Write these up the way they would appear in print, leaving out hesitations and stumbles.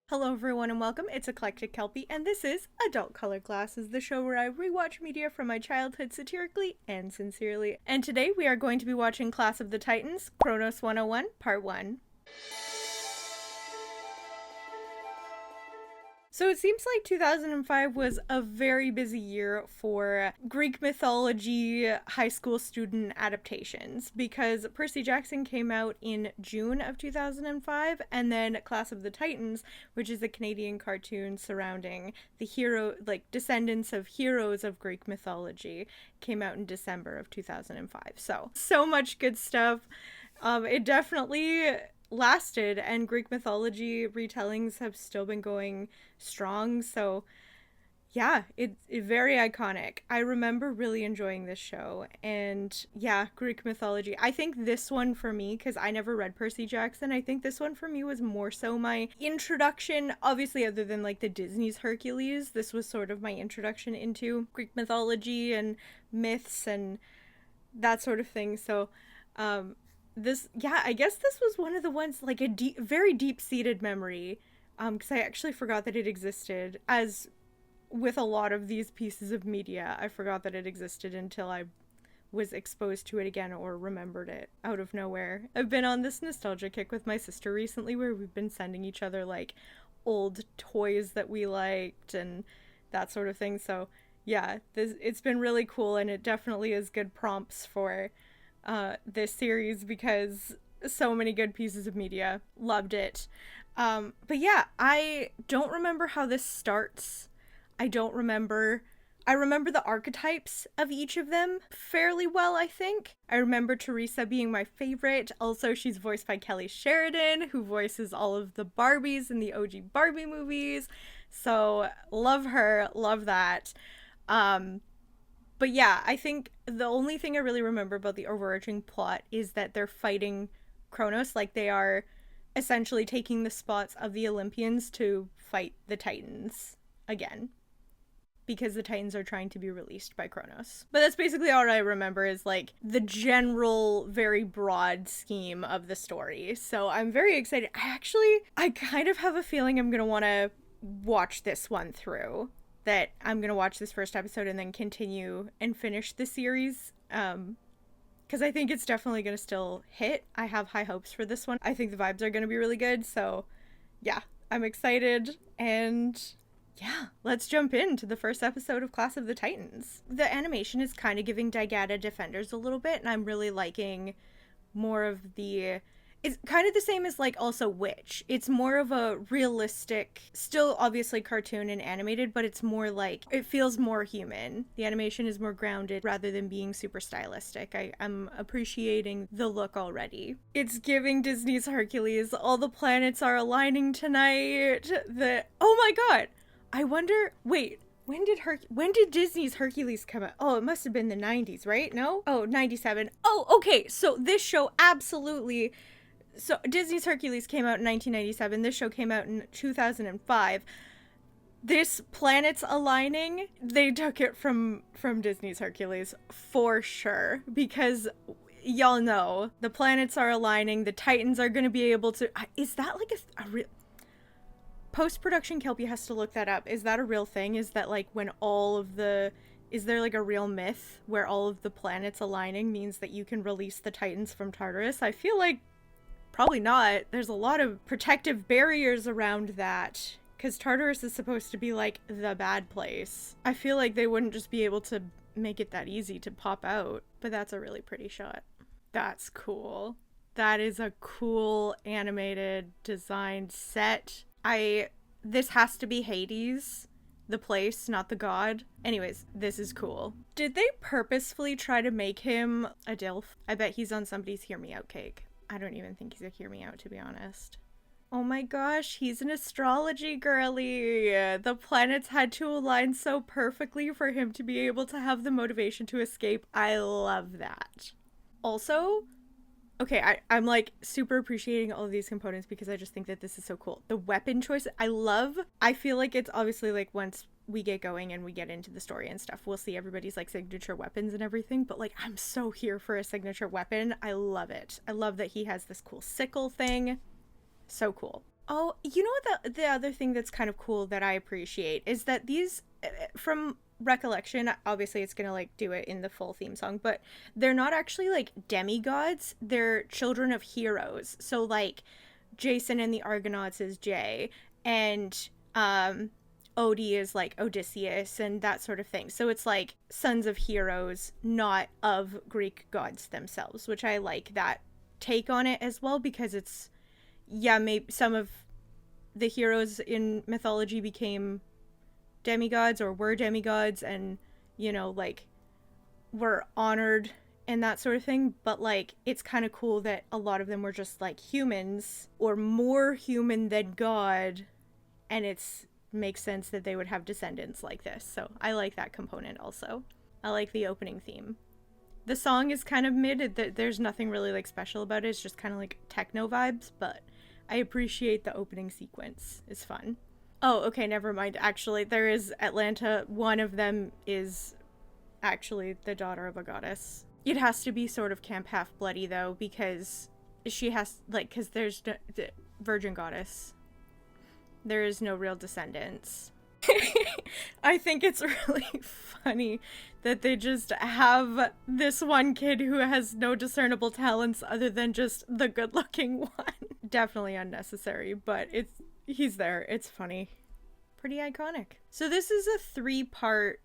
Hello everyone and welcome, it's Eclectic Kelpie, and this is Adult Color Glasses, the show where I rewatch media from my childhood satirically and sincerely. And today we are going to be watching Class of the Titans, Chronos 101, Part 1. So it seems like 2005 was a very busy year for Greek mythology high school student adaptations because Percy Jackson came out in June of 2005, and then Class of the Titans, which is a Canadian cartoon surrounding the descendants of heroes of Greek mythology, came out in December of 2005. So much good stuff. It definitely lasted, and Greek mythology retellings have still been going strong, so yeah, it's very iconic. I remember really enjoying this show, and yeah, Greek mythology. I think this one for me, because I never read Percy Jackson, I think this one for me was more so my introduction, obviously other than like the Disney's Hercules, this was sort of my introduction into Greek mythology and myths and that sort of thing, so I guess this was one of the ones, like a very deep-seated memory, because I actually forgot that it existed. As with a lot of these pieces of media, I forgot that it existed until I was exposed to it again or remembered it out of nowhere. I've been on this nostalgia kick with my sister recently where we've been sending each other, like, old toys that we liked and that sort of thing, so yeah, it's been really cool, and it definitely is good prompts for this series because so many good pieces of media. Loved it. But yeah, I don't remember how this starts. I remember the archetypes of each of them fairly well, I think. I remember Teresa being my favorite. Also, she's voiced by Kelly Sheridan, who voices all of the Barbies in the OG Barbie movies. So, love her. Love that. But yeah, I think the only thing I really remember about the overarching plot is that they're fighting Kronos, like they are essentially taking the spots of the Olympians to fight the Titans again. Because the Titans are trying to be released by Kronos. But that's basically all I remember is like the general, very broad scheme of the story. So I'm very excited. I kind of have a feeling I'm going to want to watch this one through. That I'm going to watch this first episode and then continue and finish the series. Because I think it's definitely going to still hit. I have high hopes for this one. I think the vibes are going to be really good. So yeah, I'm excited. And yeah, let's jump into the first episode of Class of the Titans. The animation is kind of giving Daigata Defenders a little bit, and I'm really liking more of the... It's kind of the same as, like, also Witch. It's more of a realistic, still obviously cartoon and animated, but it's more like, it feels more human. The animation is more grounded rather than being super stylistic. I'm appreciating the look already. It's giving Disney's Hercules. All the planets are aligning tonight. Oh my god! I wonder, wait, when did Disney's Hercules come out? Oh, it must have been the 90s, right? No? Oh, 97. Oh, okay, so this show absolutely... So Disney's Hercules came out in 1997. This show came out in 2005. This planets aligning, they took it from Disney's Hercules for sure, because y'all know the planets are aligning. The Titans are going to be able to. Is that like a real post-production? Kelpie has to look that up. Is that a real thing? Is that like when all of the... Is there like a real myth where all of the planets aligning means that you can release the Titans from Tartarus? I feel like probably not. There's a lot of protective barriers around that, because Tartarus is supposed to be like the bad place. I feel like they wouldn't just be able to make it that easy to pop out, but that's a really pretty shot. That's cool. That is a cool animated designed set. This has to be Hades, the place, not the god. Anyways, this is cool. Did they purposefully try to make him a DILF? I bet he's on somebody's Hear Me Out cake. I don't even think he's a Hear Me Out, to be honest. Oh my gosh, he's an astrology girly. The planets had to align so perfectly for him to be able to have the motivation to escape. I love that. Also, okay, I'm like super appreciating all of these components because I just think that this is so cool. The weapon choice, I feel like it's obviously like once we get going and we get into the story and stuff, we'll see everybody's like signature weapons and everything, but like I'm so here for a signature weapon. I love it. I love that he has this cool sickle thing. So cool. Oh, you know what, the other thing that's kind of cool that I appreciate is that these, from recollection, obviously it's gonna like do it in the full theme song, but they're not actually like demigods, they're children of heroes. So like Jason and the Argonauts is Jay, and Odie is like Odysseus and that sort of thing. So it's like sons of heroes, not of Greek gods themselves, which I like that take on it as well, because it's, yeah, maybe some of the heroes in mythology became demigods or were demigods, and like were honored and that sort of thing, but like it's kind of cool that a lot of them were just like humans or more human than god, and it's makes sense that they would have descendants like this. So I like that component also. I like the opening theme. The song is kind of mid. There's nothing really like special about it. It's just kind of like techno vibes, but I appreciate the opening sequence. It's fun. Oh, okay, never mind. Actually, there is Atlanta. One of them is actually the daughter of a goddess. It has to be sort of Camp Half Bloody though, because she has like, because there's the virgin goddess. There is no real descendants. I think it's really funny that they just have this one kid who has no discernible talents other than just the good-looking one. Definitely unnecessary, but he's there. It's funny. Pretty iconic. So this is a 3-part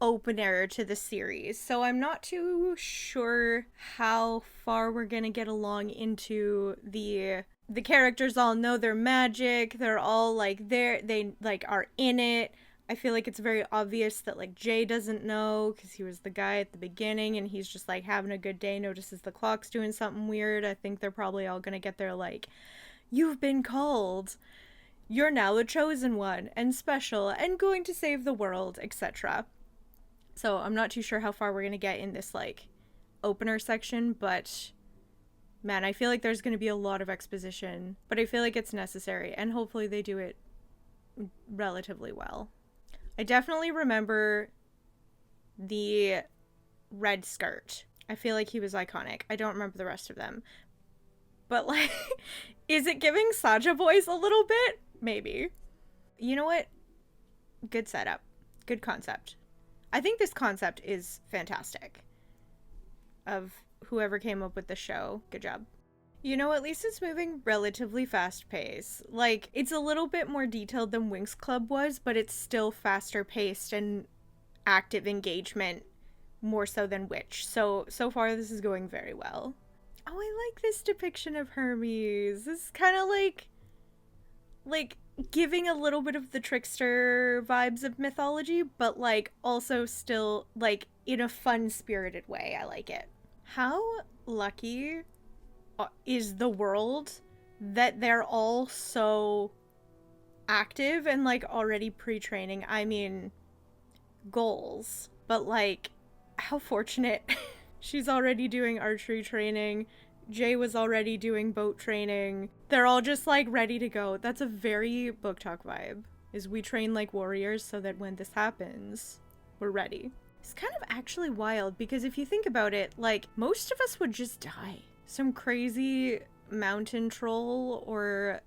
opener to the series, so I'm not too sure how far we're gonna get along into the characters all know their magic. They're all like there. They like are in it. I feel like it's very obvious that like Jay doesn't know because he was the guy at the beginning and he's just like having a good day, notices the clock's doing something weird. I think they're probably all gonna get their like, you've been called. You're now the chosen one and special and going to save the world, etc. So I'm not too sure how far we're gonna get in this like opener section, but man, I feel like there's going to be a lot of exposition, but I feel like it's necessary, and hopefully they do it relatively well. I definitely remember the red skirt. I feel like he was iconic. I don't remember the rest of them. But, like, is it giving Saja Boys a little bit? Maybe. You know what? Good setup. Good concept. I think this concept is fantastic. Of whoever came up with the show. Good job. You know, at least it's moving relatively fast paced. Like, it's a little bit more detailed than Winx Club was, but it's still faster paced and active engagement more so than Witch. So far this is going very well. Oh, I like this depiction of Hermes. This is kind of like giving a little bit of the trickster vibes of mythology, but like also still like in a fun spirited way. I like it. How lucky is the world that they're all so active and like already pre-training? I mean, goals, but like how fortunate. She's already doing archery training. Jay was already doing boat training. They're all just like ready to go. That's a very Book Talk vibe, is we train like warriors so that when this happens, we're ready. It's kind of actually wild because if you think about it, like most of us would just die. Some crazy mountain troll or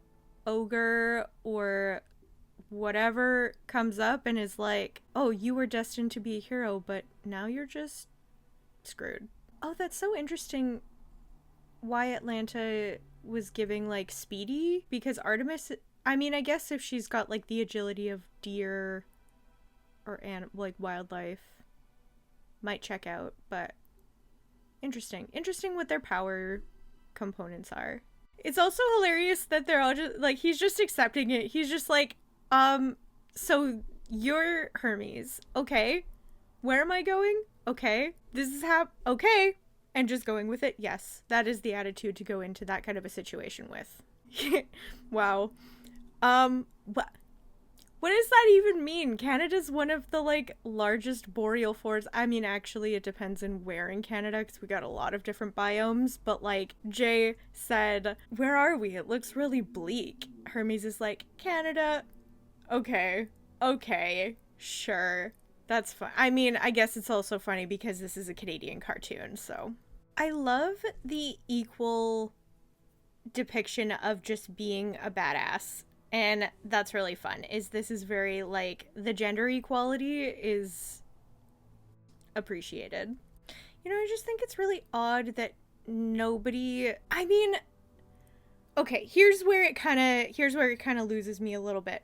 ogre or whatever comes up and is like, oh, you were destined to be a hero, but now you're just screwed. Oh, that's so interesting why Atlanta was giving like speedy, because Artemis, I mean, I guess if she's got like the agility of deer or like wildlife, might check out, but interesting what their power components are. It's also hilarious that they're all just like, he's just accepting it. He's just like, so you're Hermes, okay, where am I going? Okay, this is how, okay, and just going with it. Yes, that is the attitude to go into that kind of a situation with. Wow. What does that even mean? Canada's one of the like largest boreal forests. I mean, actually it depends on where in Canada, because we got a lot of different biomes, but like Jay said, where are we? It looks really bleak. Hermes is like, Canada. Okay, sure, that's fine. I mean, I guess it's also funny because this is a Canadian cartoon, so. I love the equal depiction of just being a badass. And that's really fun. This is very, like, the gender equality is appreciated. You know, I just think it's really odd that nobody, I mean, okay, here's where it kind of loses me a little bit.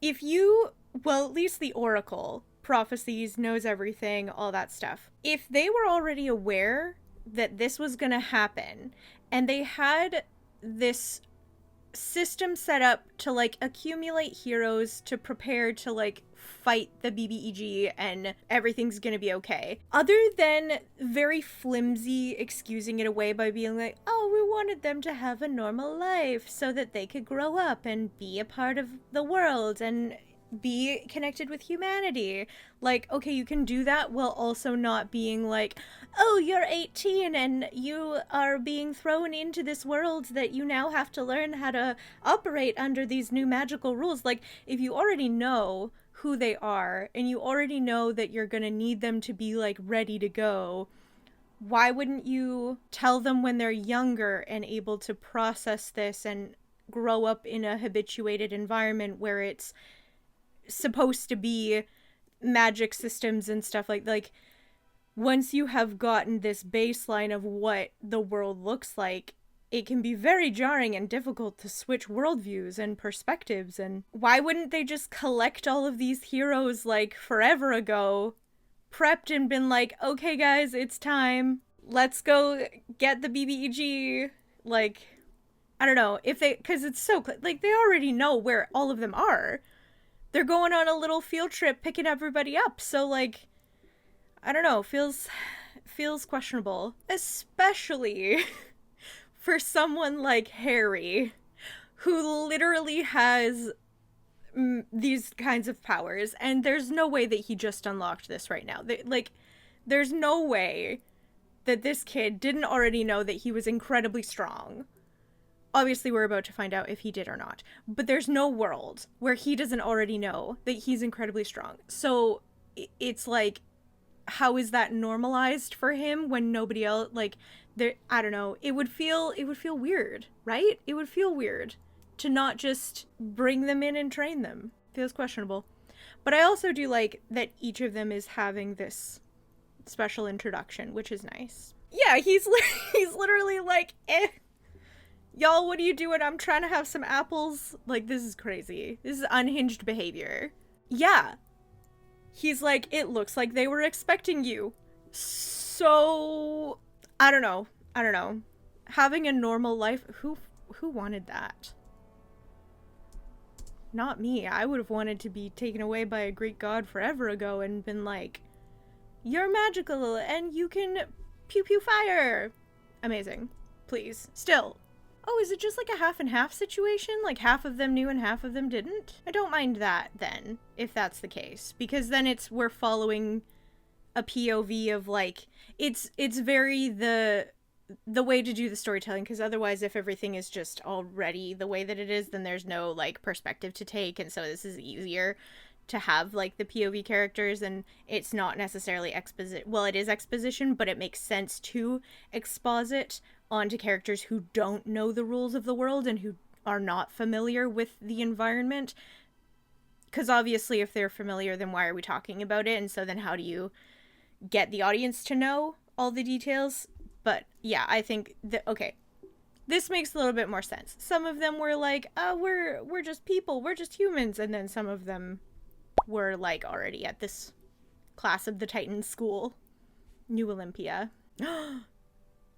If you, well, at least the Oracle, prophecies, knows everything, all that stuff. If they were already aware that this was going to happen and they had this system set up to, like, accumulate heroes to prepare to, like, fight the BBEG and everything's gonna be okay. Other than very flimsy excusing it away by being like, oh, we wanted them to have a normal life so that they could grow up and be a part of the world and be connected with humanity. Like, okay, you can do that while also not being like, oh, you're 18 and you are being thrown into this world that you now have to learn how to operate under these new magical rules. Like, if you already know who they are and you already know that you're gonna need them to be, like, ready to go, why wouldn't you tell them when they're younger and able to process this and grow up in a habituated environment where it's supposed to be magic systems and stuff, like once you have gotten this baseline of what the world looks like, it can be very jarring and difficult to switch worldviews and perspectives. And why wouldn't they just collect all of these heroes, like, forever ago, prepped and been like, okay guys, it's time, let's go get the BBEG. Like, I don't know if they, because it's so, like, they already know where all of them are. They're going on a little field trip picking everybody up. So, like, I don't know, feels questionable. Especially for someone like Harry, who literally has these kinds of powers. And there's no way that he just unlocked this right now. There's no way that this kid didn't already know that he was incredibly strong. Obviously, we're about to find out if he did or not. But there's no world where he doesn't already know that he's incredibly strong. So it's like, how is that normalized for him when nobody else, like, there, I don't know. It would feel weird, right? It would feel weird to not just bring them in and train them. Feels questionable. But I also do like that each of them is having this special introduction, which is nice. Yeah, he's literally like, y'all, what are you doing? I'm trying to have some apples. Like, this is crazy. This is unhinged behavior. Yeah. He's like, it looks like they were expecting you. So, I don't know. Having a normal life, who wanted that? Not me. I would have wanted to be taken away by a Greek god forever ago and been like, you're magical and you can pew pew fire. Amazing. Please. Still. Oh, is it just like a half and half situation? Like half of them knew and half of them didn't? I don't mind that then, if that's the case. Because then we're following a POV of, like, it's very the way to do the storytelling, because otherwise if everything is just already the way that it is, then there's no, like, perspective to take, and so this is easier to have, like, the POV characters, and it's not necessarily exposition. Well, it is exposition, but it makes sense to exposit onto characters who don't know the rules of the world and who are not familiar with the environment. Because obviously if they're familiar, then why are we talking about it? And so then how do you get the audience to know all the details? But yeah, I think that, okay, this makes a little bit more sense. Some of them were like, we're just people, we're just humans. And then some of them were, like, already at this class of the Titans school. New Olympia.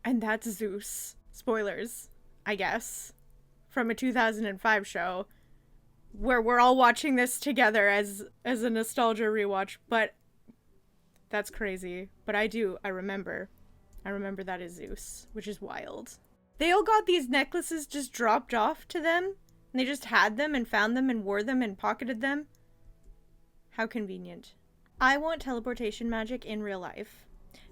And that's Zeus. Spoilers, I guess, from a 2005 show where we're all watching this together as a nostalgia rewatch, but that's crazy. But I remember that is Zeus, which is wild. They all got these necklaces just dropped off to them, and they just had them and found them and wore them and pocketed them. How convenient. I want teleportation magic in real life.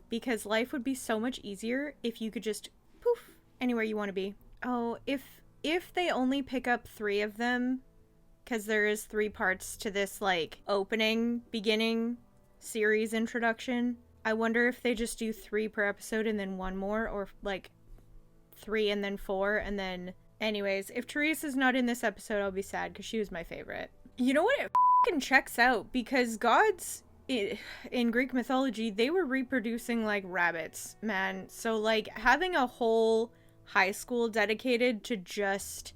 Because life would be so much easier if you could just poof anywhere you want to be. Oh, if they only pick up 3 of them, because there is 3 parts to this, like, beginning series introduction, I wonder if they just do 3 per episode and then 1 more, or, like, 3 and then 4 and then... Anyways, if Teresa's not in this episode, I'll be sad because she was my favorite. You know what? It fucking checks out because gods in Greek mythology, they were reproducing like rabbits, man. So like having a whole high school dedicated to just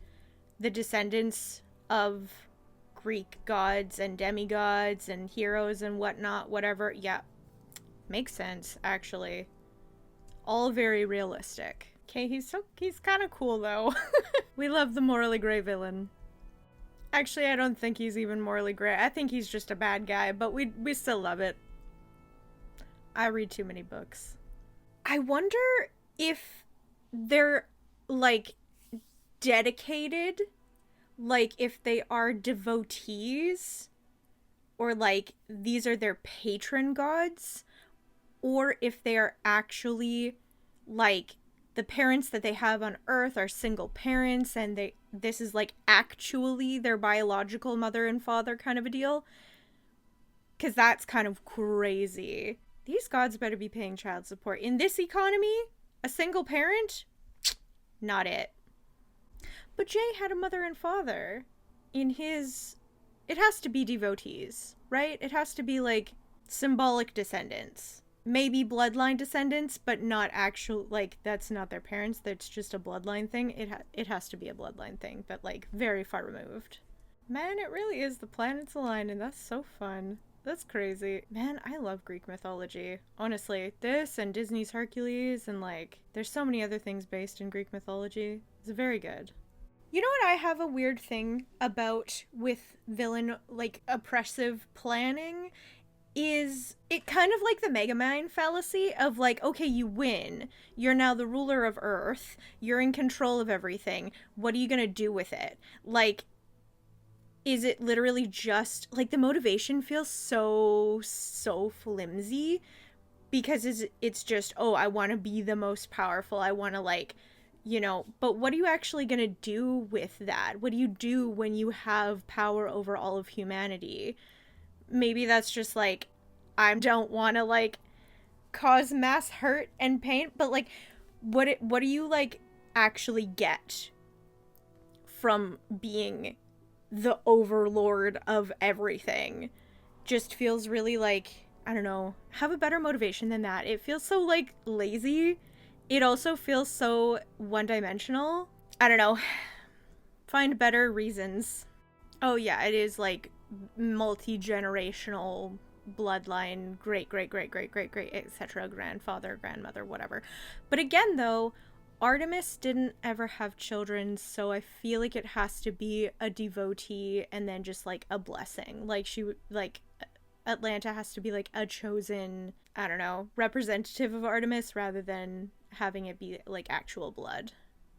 the descendants of Greek gods and demigods and heroes and whatnot, whatever, yeah, makes sense, actually. All very realistic. Okay, he's kind of cool, though. We love the morally gray villain. Actually, I don't think he's even morally gray. I think he's just a bad guy, but we still love it. I read too many books. I wonder if they're, like, dedicated, like, if they are devotees, or, like, these are their patron gods, or if they are actually, like, the parents that they have on Earth are single parents and this is like actually their biological mother and father kind of a deal. Because that's kind of crazy. These gods better be paying child support. In this economy, a single parent? Not it. But Jay had a mother and father. It has to be devotees, right? It has to be like symbolic descendants. Maybe bloodline descendants, but not actual, like, that's not their parents. That's just a bloodline thing. It has to be a bloodline thing, but, like, very far removed. Man, it really is the planets align, and that's so fun. That's crazy. Man, I love Greek mythology. Honestly, this and Disney's Hercules, and, like, there's so many other things based in Greek mythology. It's very good. You know what I have a weird thing about with villain, like, oppressive planning? Is it kind of like the Megamind fallacy of like, okay, you win. You're now the ruler of Earth. You're in control of everything. What are you gonna do with it? Like, is it literally just, like, the motivation feels so flimsy because it's just, oh, I want to be the most powerful. I want to, like, you know, but what are you actually gonna do with that? What do you do when you have power over all of humanity? Maybe that's just, like, I don't want to, like, cause mass hurt and pain, but, like, what do you, like, actually get from being the overlord of everything? Just feels really, like, I don't know, have a better motivation than that. It feels so, like, lazy. It also feels so one-dimensional. I don't know. Find better reasons. Oh, yeah, it is, like, multi-generational bloodline, great, etc., grandfather, grandmother, whatever. But again, though, Artemis didn't ever have children, so I feel like it has to be a devotee and then just, like, a blessing. Like, Atlanta has to be, like, a chosen, I don't know, representative of Artemis rather than having it be, like, actual blood.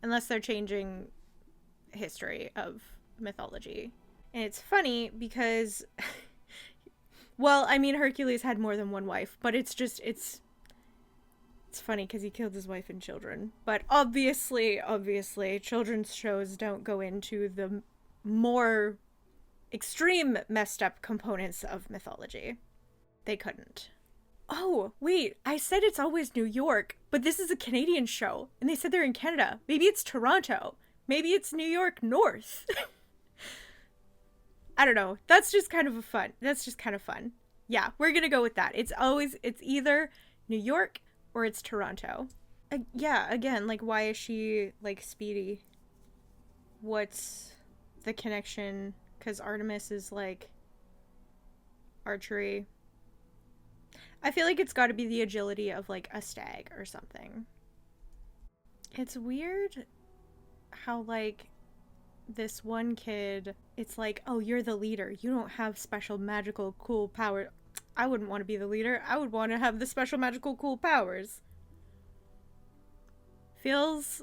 Unless they're changing history of mythology. And it's funny because, well, I mean, Hercules had more than one wife, but it's funny because he killed his wife and children. But obviously, children's shows don't go into the more extreme messed up components of mythology. They couldn't. Oh, wait, I said it's always New York, but this is a Canadian show, and they said they're in Canada. Maybe it's Toronto. Maybe it's New York North. I don't know. That's just kind of fun. Yeah, we're gonna go with that. It's either New York or it's Toronto. Yeah, again, like, why is she, like, Speedy? What's the connection? Because Artemis is, like, archery. I feel like it's got to be the agility of, like, a stag or something. It's weird how, like, this one kid, it's like, oh, you're the leader. You don't have special magical cool power. I wouldn't want to be the leader. I would want to have the special magical cool powers. Feels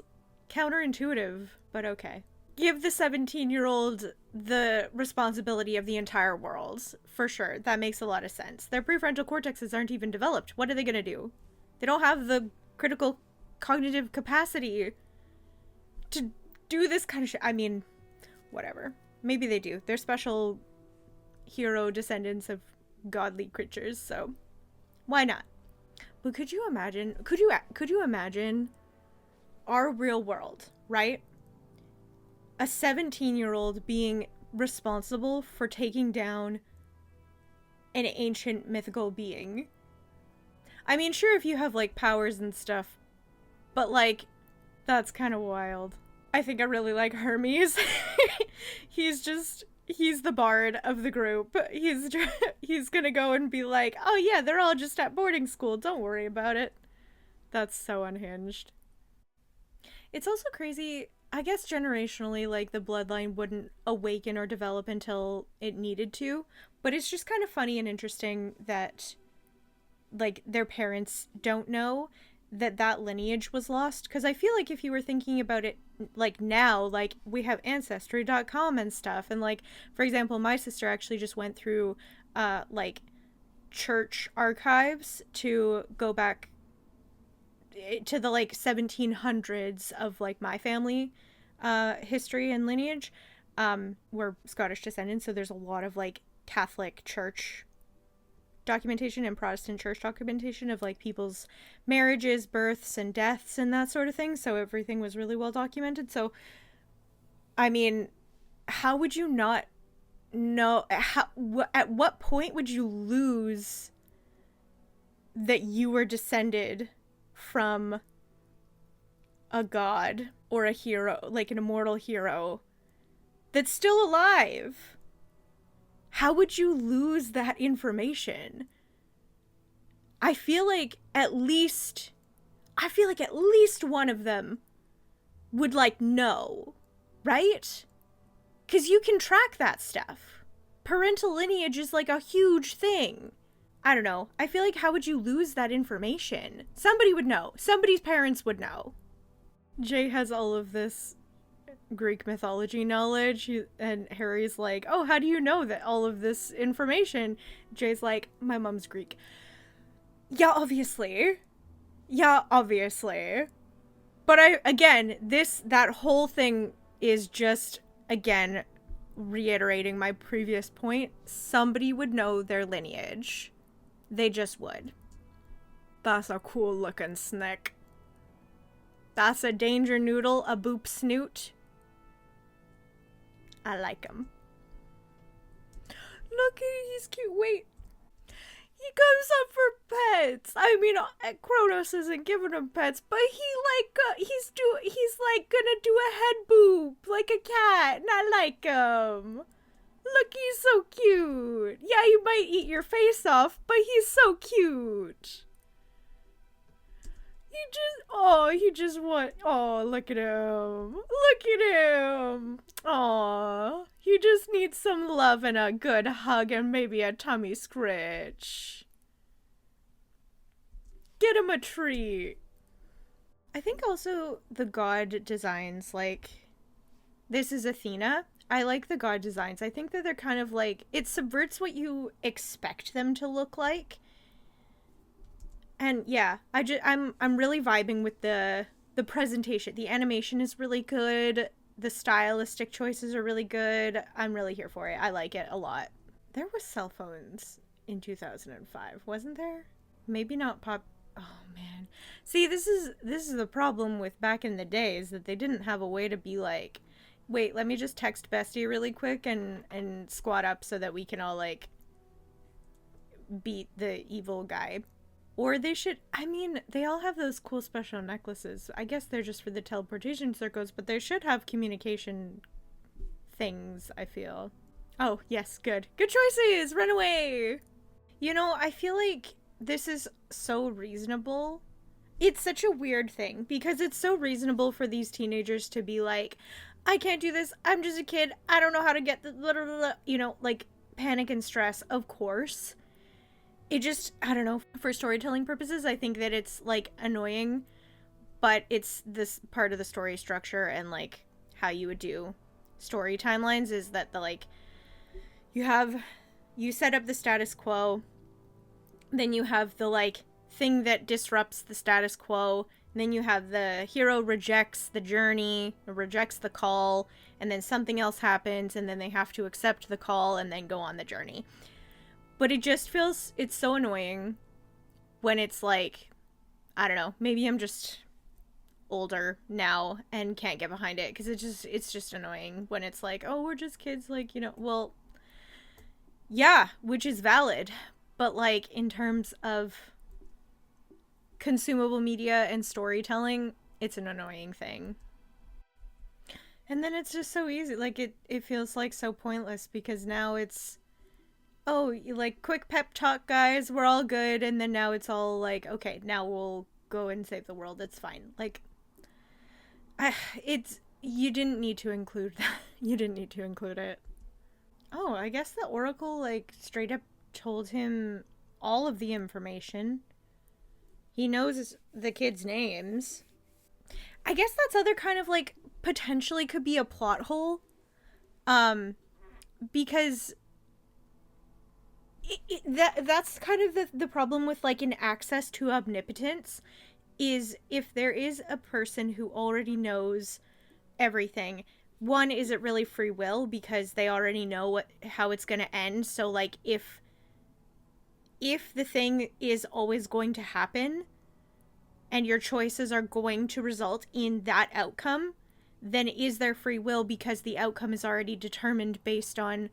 counterintuitive, but okay. Give the 17-year-old the responsibility of the entire world. For sure. That makes a lot of sense. Their prefrontal cortexes aren't even developed. What are they gonna do? They don't have the critical cognitive capacity to do this kind of shit. I mean, whatever. Maybe they do. They're special hero descendants of godly creatures, so why not? But could you imagine our real world, right? A 17-year-old being responsible for taking down an ancient mythical being. I mean, sure, if you have, like, powers and stuff, but, like, that's kind of wild. I think I really like Hermes. He's the bard of the group. He's gonna go and be like, oh yeah, they're all just at boarding school. Don't worry about it. That's so unhinged. It's also crazy. I guess generationally, like, the bloodline wouldn't awaken or develop until it needed to. But it's just kind of funny and interesting that, like, their parents don't know that lineage was lost. Because I feel like if you were thinking about it, like, now, like, we have Ancestry.com and stuff. And, like, for example, my sister actually just went through, like, church archives to go back to the, like, 1700s of, like, my family history and lineage. We're Scottish descendants, so there's a lot of, like, Catholic church documentation and Protestant church documentation of, like, people's marriages, births, and deaths and that sort of thing. So everything was really well documented. So, I mean, how would you not know? At what point would you lose that you were descended from a god or a hero, like an immortal hero that's still alive? How would you lose that information? I feel like at least one of them would, like, know, right? Because you can track that stuff. Parental lineage is, like, a huge thing. I don't know. I feel like, how would you lose that information? Somebody would know. Somebody's parents would know. Jay has all of this Greek mythology knowledge, and Harry's like, oh, how do you know that all of this information? Jay's like, my mom's Greek. Yeah, obviously. But that whole thing is just, again, reiterating my previous point. Somebody would know their lineage. They just would. That's a cool looking snake. That's a danger noodle, a boop snoot. I like him. Look at it, he's cute. Wait. He comes up for pets. I mean, Kronos isn't giving him pets, but he's like gonna do a head boop like a cat, and I like him. Look, he's so cute. Yeah, you might eat your face off, but he's so cute. Look at him. Look at him. Aw, he just needs some love and a good hug and maybe a tummy scritch. Get him a treat. I think also the god designs, like, this is Athena. I like the god designs. I think that they're kind of like, it subverts what you expect them to look like. And yeah, I'm really vibing with the presentation. The animation is really good. The stylistic choices are really good. I'm really here for it. I like it a lot. There was cell phones in 2005, wasn't there? Maybe not pop. Oh man. See, this is the problem with back in the days, that they didn't have a way to be like, wait, let me just text Bestie really quick and squat up so that we can all, like, beat the evil guy. Or they should, I mean, they all have those cool special necklaces. I guess they're just for the teleportation circles, but they should have communication things, I feel. Oh, yes, good. Good choices! Run away! You know, I feel like this is so reasonable. It's such a weird thing, because it's so reasonable for these teenagers to be like, I can't do this, I'm just a kid, I don't know how to get the blah, blah, blah. You know, like, panic and stress, of course. It just, I don't know, for storytelling purposes, I think that it's, like, annoying, but it's this part of the story structure and, like, how you would do story timelines is that you set up the status quo, then you have the, like, thing that disrupts the status quo, and then you have the hero rejects the journey, rejects the call, and then something else happens, and then they have to accept the call and then go on the journey. But it just feels, it's so annoying when it's like, I don't know, maybe I'm just older now and can't get behind it because it's just annoying when it's like, oh, we're just kids, like, you know, well, yeah, which is valid, but like in terms of consumable media and storytelling, it's an annoying thing. And then it's just so easy, like it feels like so pointless because now it's, oh, like quick pep talk, guys, we're all good, and then now it's all like, okay, now we'll go and save the world, it's fine. Like, it's, you didn't need to include that. You didn't need to include it. Oh, I guess the oracle like straight up told him all of the information. He knows the kids' names. I guess that's other kind of like potentially could be a plot hole. Because that's kind of the problem with like an access to omnipotence is if there is a person who already knows everything. One, is it really free will because they already know how it's going to end? So like if the thing is always going to happen and your choices are going to result in that outcome, then is there free will because the outcome is already determined based on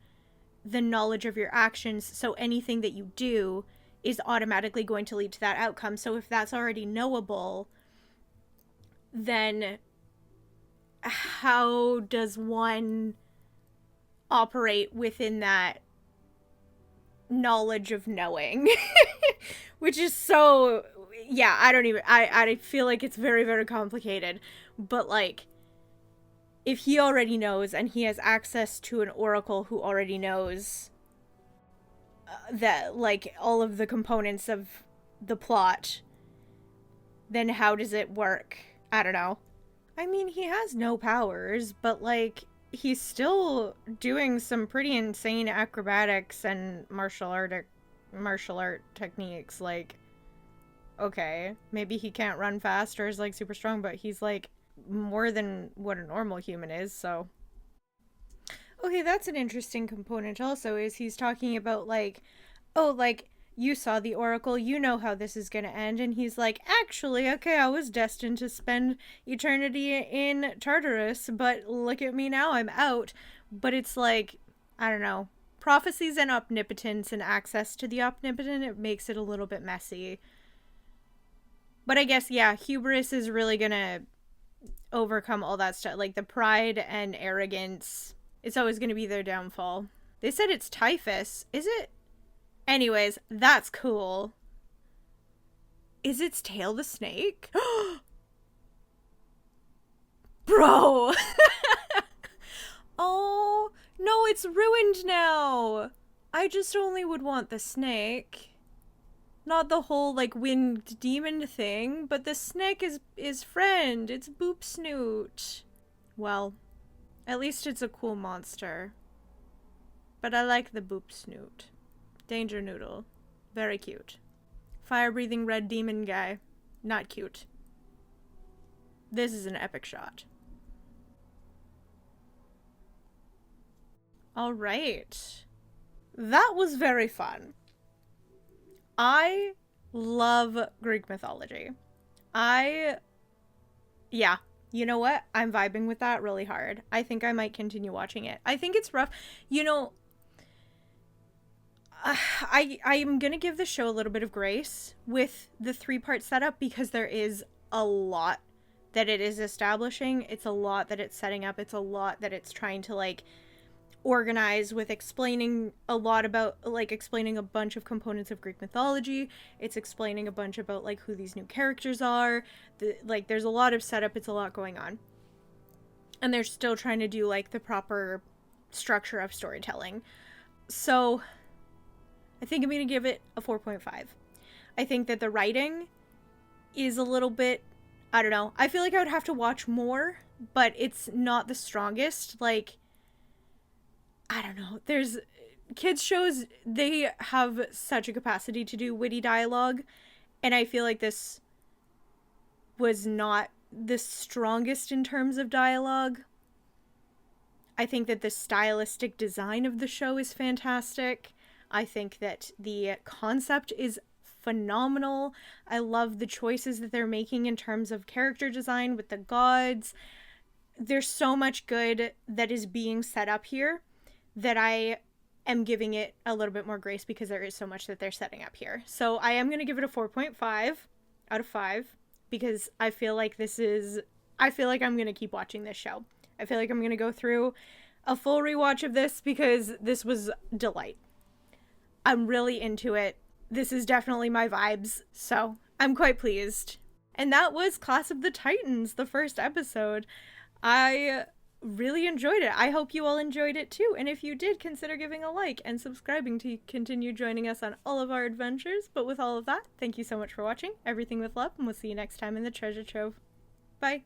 the knowledge of your actions, so anything that you do is automatically going to lead to that outcome. So if that's already knowable, then how does one operate within that knowledge of knowing? Which is so, yeah, I feel like it's very, very complicated. But like, if he already knows and he has access to an oracle who already knows that, like, all of the components of the plot, then how does it work? I don't know. I mean, he has no powers, but like, he's still doing some pretty insane acrobatics and martial art techniques. Like, okay, maybe he can't run fast or is like super strong, but he's like more than what a normal human is, so. Okay, that's an interesting component also, is he's talking about like, oh, like, you saw the oracle, you know how this is gonna end, and he's like, actually, okay, I was destined to spend eternity in Tartarus, but look at me now, I'm out. But it's like, I don't know, prophecies and omnipotence and access to the omnipotent, it makes it a little bit messy. But I guess, yeah, hubris is really gonna overcome all that stuff, like the pride and arrogance. It's always going to be their downfall. They said it's typhus. Is it? Anyways, that's cool. Is its tail the snake? Bro! Oh, no, it's ruined now. I just only would want the snake. Not the whole, like, winged demon thing, but the snake is friend. It's Boop Snoot. Well, at least it's a cool monster. But I like the Boop Snoot. Danger Noodle. Very cute. Fire-breathing red demon guy. Not cute. This is an epic shot. Alright. That was very fun. I love Greek mythology. Yeah, you know what? I'm vibing with that really hard. I think I might continue watching it. I think it's rough. You know, I'm gonna give the show a little bit of grace with the 3-part setup because there is a lot that it is establishing. It's a lot that it's setting up. It's a lot that it's trying to, like, organize with explaining a lot about, like, explaining a bunch of components of Greek mythology. It's explaining a bunch about, like, who these new characters are. Like, there's a lot of setup. It's a lot going on. And they're still trying to do, like, the proper structure of storytelling. So I think I'm going to give it a 4.5. I think that the writing is a little bit, I don't know. I feel like I would have to watch more, but it's not the strongest. Like, I don't know. There's kids shows, they have such a capacity to do witty dialogue, and I feel like this was not the strongest in terms of dialogue. I think that the stylistic design of the show is fantastic. I think that the concept is phenomenal. I love the choices that they're making in terms of character design with the gods. There's so much good that is being set up here that I am giving it a little bit more grace because there is so much that they're setting up here. So I am going to give it a 4.5 out of 5 because I feel like I'm going to keep watching this show. I feel like I'm going to go through a full rewatch of this because this was delight. I'm really into it. This is definitely my vibes, so I'm quite pleased. And that was Class of the Titans, the first episode. I really enjoyed it. I hope you all enjoyed it too. And if you did, consider giving a like and subscribing to continue joining us on all of our adventures. But with all of that, thank you so much for watching. Everything with love, and we'll see you next time in the Treasure Trove. Bye.